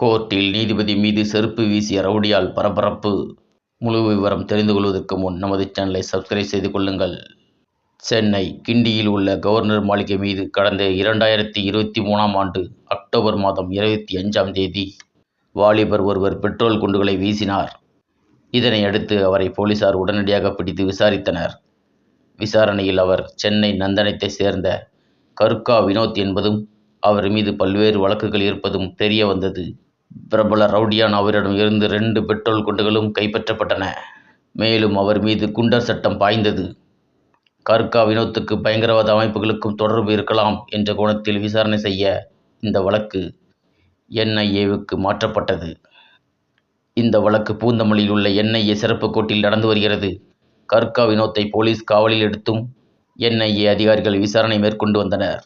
கோர்ட்டில் நீதிபதி மீது செருப்பு வீசிய ரவுடியால் பரபரப்பு. முழு விவரம் தெரிந்து கொள்வதற்கு முன் நமது சேனலை சப்ஸ்கிரைப் செய்து கொள்ளுங்கள். சென்னை கிண்டியில் உள்ள கவர்னர் மாளிகை மீது கடந்த 2023ஆம் ஆண்டு அக்டோபர் மாதம் 25ஆம் தேதி வாலிபர் ஒருவர் பெட்ரோல் குண்டுகளை வீசினார். இதனை அடுத்து அவரை போலீசார் உடனடியாக பிடித்து விசாரித்தனர். விசாரணையில் அவர் சென்னை நந்தனத்தை சேர்ந்த கர்கா வினோத் என்பதும் அவர் மீது பல்வேறு வழக்குகள் இருப்பதும் தெரிய வந்தது. பிரபல ரவுடியான அவரிடம் இருந்து 2 பெட்ரோல் குண்டுகளும் கைப்பற்றப்பட்டன. மேலும் அவர் மீது குண்டர் சட்டம் பாய்ந்தது. கர்கா வினோத்துக்கு பயங்கரவாத அமைப்புகளுக்கும் தொடர்பு இருக்கலாம் என்ற கோணத்தில் விசாரணை செய்ய இந்த வழக்கு NIAவுக்கு மாற்றப்பட்டது. இந்த வழக்கு பூந்தமல்லியில் உள்ள NIA சிறப்பு கோர்ட்டில் நடந்து வருகிறது. கர்கா வினோத்தை போலீஸ் காவலில் எடுத்தும் NIA அதிகாரிகள் விசாரணை மேற்கொண்டு வந்தனர்.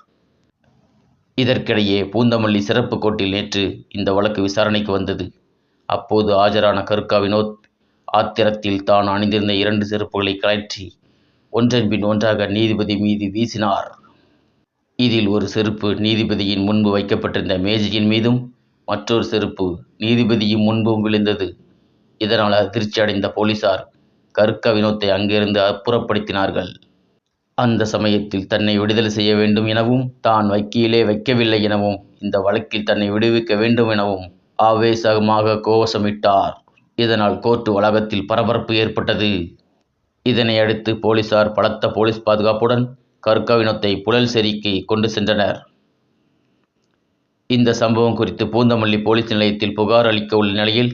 இதற்கிடையே பூந்தமல்லி சிறப்பு கோர்ட்டில் நேற்று இந்த வழக்கு விசாரணைக்கு வந்தது. அப்போது ஆஜரான கர்கா வினோத் ஆத்திரத்தில் தான் அணிந்திருந்த 2 செருப்புகளை கழற்றி ஒன்றன் பின் ஒன்றாக நீதிபதி மீது வீசினார். இதில் ஒரு செருப்பு நீதிபதியின் முன்பு வைக்கப்பட்டிருந்த மேஜையின் மீதும் மற்றொரு செருப்பு நீதிபதியின் முன்பும் விழுந்தது. இதனால் அதிர்ச்சி அடைந்த போலீசார் கர்கா வினோத்தை அங்கிருந்து அப்புறப்படுத்தினார்கள். அந்த சமயத்தில் தன்னை விடுதலை செய்ய வேண்டும் எனவும் தான் வக்கீலே வைக்கவில்லை எனவும் இந்த வழக்கில் தன்னை விடுவிக்க வேண்டும் எனவும் ஆவேசமாக கோஷமிட்டார். இதனால் கோர்ட் வளாகத்தில் பரபரப்பு ஏற்பட்டது. இதனை அடுத்து போலீசார் பலத்த போலீஸ் பாதுகாப்புடன் கர்கா வினோத்தை புழல்சேரிக்கு கொண்டு சென்றனர். இந்த சம்பவம் குறித்து பூந்தமல்லி போலீஸ் நிலையத்தில் புகார் அளிக்க உள்ள நிலையில்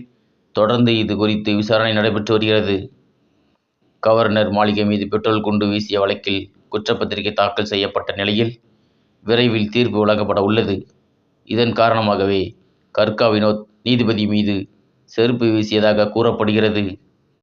தொடர்ந்து இது குறித்து விசாரணை நடைபெற்று வருகிறது. கவர்னர் மாளிகை மீது பெட்ரோல் குண்டு வீசிய வழக்கில் குற்றப்பத்திரிகை தாக்கல் செய்யப்பட்ட நிலையில் விரைவில் தீர்ப்பு வழங்கப்பட உள்ளது. இதன் காரணமாகவே கர்கா வினோத் நீதிபதி மீது செருப்பு வீசியதாக கூறப்படுகிறது.